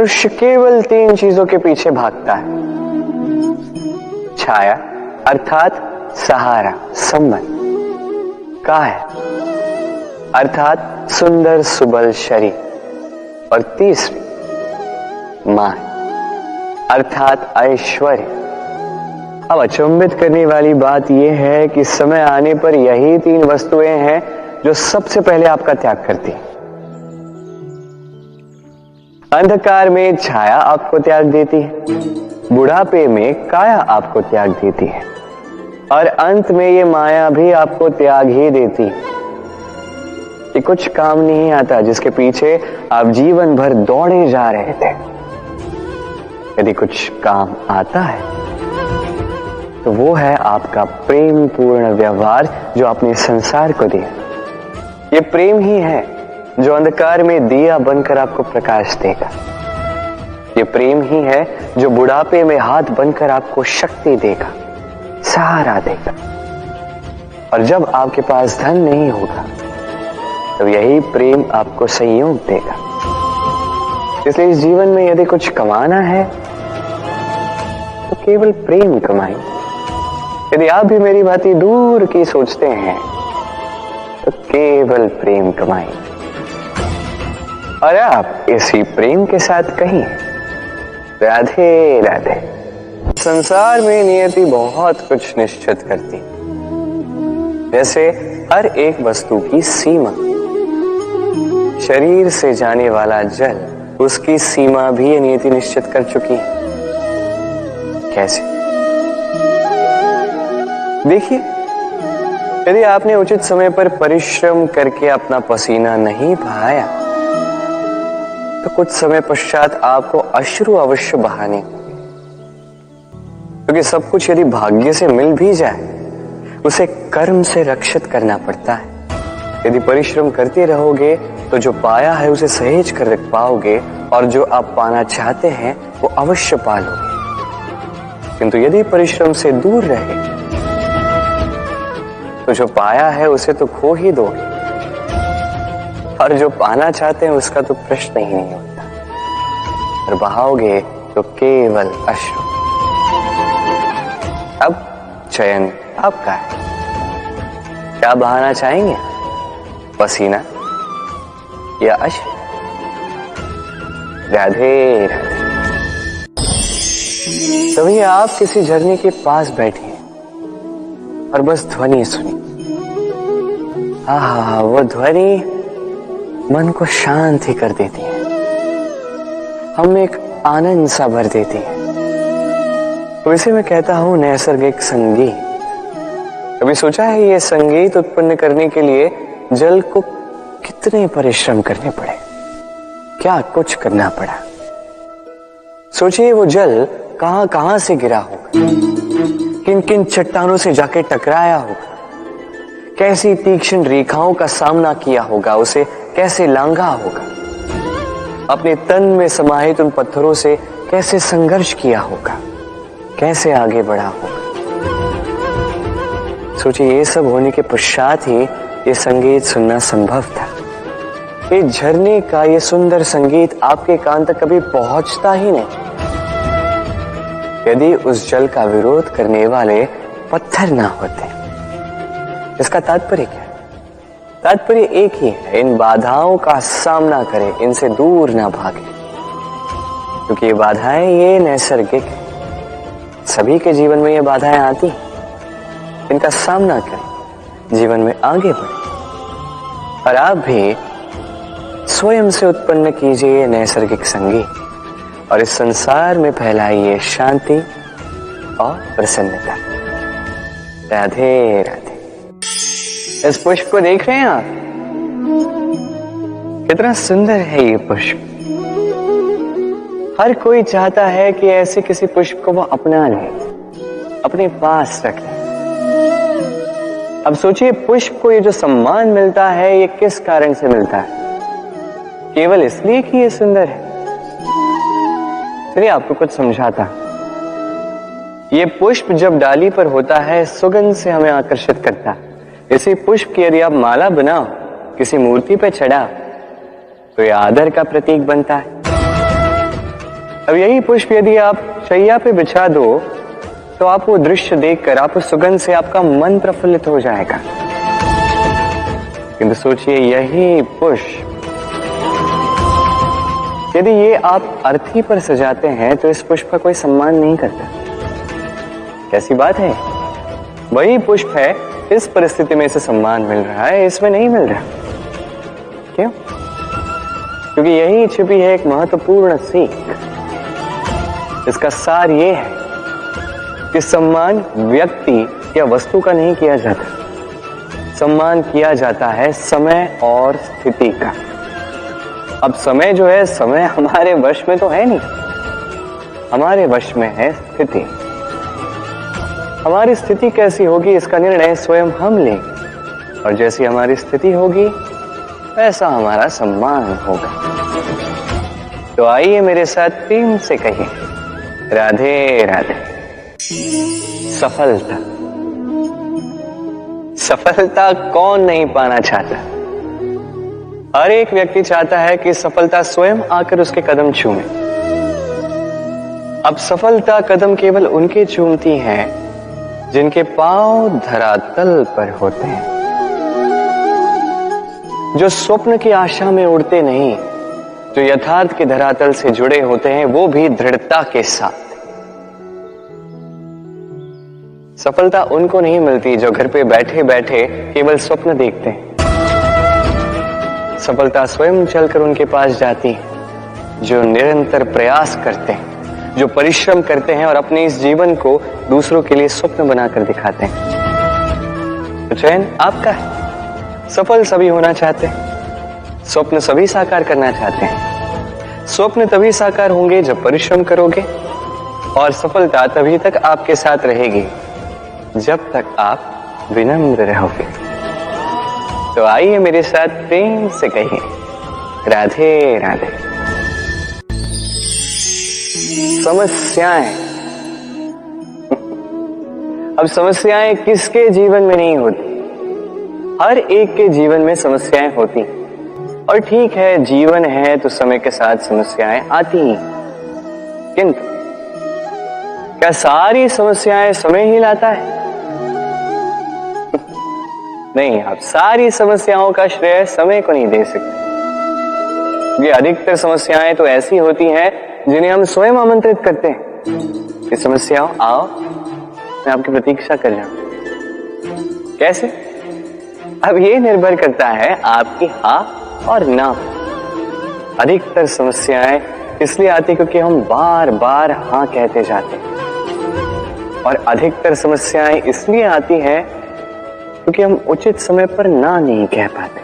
मनुष्य केवल 3 चीजों के पीछे भागता है। छाया अर्थात सहारा, संबंध। काया अर्थात सुंदर सुबल शरीर। और तीसरी मान अर्थात ऐश्वर्य। अब अचंभित करने वाली बात यह है कि समय आने पर यही 3 वस्तुएं हैं जो सबसे पहले आपका त्याग करती हैं। अंधकार में छाया आपको त्याग देती है, बुढ़ापे में काया आपको त्याग देती है, और अंत में ये माया भी आपको त्याग ही देती है। ये कुछ काम नहीं आता जिसके पीछे आप जीवन भर दौड़े जा रहे थे। यदि कुछ काम आता है तो वो है आपका प्रेम पूर्ण व्यवहार जो आपने संसार को दिया। ये प्रेम ही है जो अंधकार में दिया बनकर आपको प्रकाश देगा। ये प्रेम ही है जो बुढ़ापे में हाथ बनकर आपको शक्ति देगा, सहारा देगा। और जब आपके पास धन नहीं होगा तो यही प्रेम आपको संयोग देगा। इसलिए इस जीवन में यदि कुछ कमाना है तो केवल प्रेम कमाएं। यदि आप भी मेरी बातें दूर की सोचते हैं तो केवल प्रेम कमाएं। और आप इसी प्रेम के साथ कहीं राधे राधे। संसार में नियति बहुत कुछ निश्चित करती, जैसे हर एक वस्तु की सीमा। शरीर से जाने वाला जल, उसकी सीमा भी ये नियति निश्चित कर चुकी है। कैसे? देखिए, यदि आपने उचित समय पर परिश्रम करके अपना पसीना नहीं बहाया तो कुछ समय पश्चात आपको अश्रु अवश्य बहाने, क्योंकि सब कुछ यदि भाग्य से मिल भी जाए उसे कर्म से रक्षित करना पड़ता है। यदि परिश्रम करते रहोगे तो जो पाया है उसे सहेज कर रख पाओगे, और जो आप पाना चाहते हैं वो अवश्य पालोगे। किंतु यदि परिश्रम से दूर रहे तो जो पाया है उसे तो खो ही दोगे, और जो पाना चाहते हैं उसका तो प्रश्न ही नहीं होता, और बहाओगे तो केवल अश्रु। अब चयन आपका है। क्या बहाना चाहेंगे, पसीना या अश्रु? राधे राधे। तभी आप किसी झरने के पास बैठे और बस ध्वनि सुनी। आहा, वो ध्वनि मन को शांत ही कर देती है, हमें एक आनंद सा भर देती है। तो इसे मैं कहता हूं नैसर्गिक संगीत। कभी सोचा है ये संगीत उत्पन्न करने के लिए जल को कितने परिश्रम करने पड़े, क्या कुछ करना पड़ा? सोचिए वो जल कहां कहां से गिरा होगा, किन किन चट्टानों से जाके टकराया होगा, कैसी तीक्ष्ण रेखाओं का सामना किया होगा, उसे कैसे लांघा होगा, अपने तन में समाहित उन पत्थरों से कैसे संघर्ष किया होगा, कैसे आगे बढ़ा होगा। सोचिए ये सब होने के पश्चात ही ये संगीत सुनना संभव था। ये झरने का ये सुंदर संगीत आपके कान तक कभी पहुंचता ही नहीं यदि उस जल का विरोध करने वाले पत्थर ना होते। इसका तात्पर्य क्या है? तात्पर्य एक ही है, इन बाधाओं का सामना करें, इनसे दूर ना भागे, क्योंकि ये बाधाएं ये नैसर्गिक है। सभी के जीवन में ये बाधाएं आती हैं, इनका सामना करें, जीवन में आगे बढ़े। और आप भी स्वयं से उत्पन्न कीजिए नैसर्गिक संगीत और इस संसार में फैलाइए शांति और प्रसन्नता। राधे राधे। इस पुष्प को देख रहे हैं आप? कितना सुंदर है ये पुष्प। हर कोई चाहता है कि ऐसे किसी पुष्प को वो अपना ले, अपने पास रख ले। अब सोचिए पुष्प को ये जो सम्मान मिलता है ये किस कारण से मिलता है? केवल इसलिए कि ये सुंदर है? चलिए आपको कुछ समझाता। ये पुष्प जब डाली पर होता है सुगंध से हमें आकर्षित करता है। इसी पुष्प की यदि आप माला बनाओ, किसी मूर्ति पर चढ़ाओ, तो ये आदर का प्रतीक बनता है। अब यही पुष्प यदि आप शैया पे बिछा दो तो आप वो दृश्य देखकर, आप उस सुगंध से आपका मन प्रफुल्लित हो जाएगा। किंतु सोचिए, यही पुष्प यदि ये आप अर्थी पर सजाते हैं तो इस पुष्प का कोई सम्मान नहीं करता। कैसी बात है? वही पुष्प है, इस परिस्थिति में इसे सम्मान मिल रहा है, इसमें नहीं मिल रहा। क्यों? क्योंकि यही छिपी है एक महत्वपूर्ण सीख। इसका सार ये है कि सम्मान व्यक्ति या वस्तु का नहीं किया जाता, सम्मान किया जाता है समय और स्थिति का। अब समय जो है, समय हमारे वश में तो है नहीं, हमारे वश में है स्थिति। हमारी स्थिति कैसी होगी इसका निर्णय स्वयं हम लेंगे, और जैसी हमारी स्थिति होगी वैसा हमारा सम्मान होगा। तो आइए मेरे साथ प्रेम से कहिए, राधे राधे। सफलता, सफलता कौन नहीं पाना चाहता? हर एक व्यक्ति चाहता है कि सफलता स्वयं आकर उसके कदम चूमे। अब सफलता कदम केवल उनके चूमती है जिनके पांव धरातल पर होते हैं, जो स्वप्न की आशा में उड़ते नहीं, जो यथार्थ के धरातल से जुड़े होते हैं, वो भी दृढ़ता के साथ। सफलता उनको नहीं मिलती जो घर पे बैठे बैठे केवल स्वप्न देखते हैं। सफलता स्वयं चलकर उनके पास जाती है, जो निरंतर प्रयास करते हैं, जो परिश्रम करते हैं और अपने इस जीवन को दूसरों के लिए स्वप्न बनाकर दिखाते हैं। तो चयन आपका है। सफल सभी होना चाहते हैं, स्वप्न सभी साकार करना चाहते हैं। स्वप्न तभी साकार होंगे जब परिश्रम करोगे, और सफलता तभी तक आपके साथ रहेगी जब तक आप विनम्र रहोगे। तो आइए मेरे साथ प्रेम से कहिए, राधे राधे। समस्याएं, अब समस्याएं किसके जीवन में नहीं होती? हर एक के जीवन में समस्याएं होती, और ठीक है, जीवन है तो समय के साथ समस्याएं आती ही। किंतु क्या सारी समस्याएं समय ही लाता है? नहीं, आप सारी समस्याओं का श्रेय समय को नहीं दे सकते। ये अधिकतर समस्याएं तो ऐसी होती हैं जिन्हें हम स्वयं आमंत्रित करते हैं कि समस्याओं आओ, मैं आपकी प्रतीक्षा कर रहा हूं। कैसे? अब ये निर्भर करता है आपकी हाँ और ना। अधिकतर समस्याएं इसलिए आती क्योंकि हम बार बार हाँ कहते जाते हैं, और अधिकतर समस्याएं इसलिए आती हैं क्योंकि हम उचित समय पर ना नहीं कह पाते।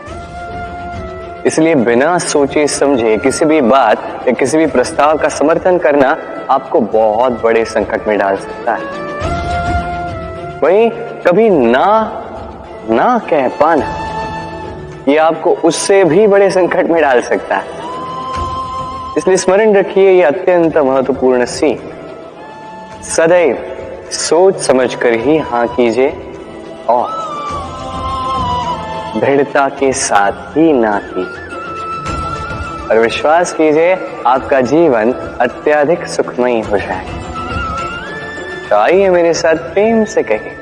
इसलिए बिना सोचे समझे किसी भी बात या किसी भी प्रस्ताव का समर्थन करना आपको बहुत बड़े संकट में डाल सकता है। वहीं कभी ना कह पाना, ये आपको उससे भी बड़े संकट में डाल सकता है। इसलिए स्मरण रखिए, ये अत्यंत महत्वपूर्ण सीख। सदैव सोच समझकर ही हाँ कीजिए, और दृढ़ता के साथ ही ना कीजिए, और विश्वास कीजिए आपका जीवन अत्यधिक सुखमयी हो जाए। तो आइए मेरे साथ प्रेम से कहिए,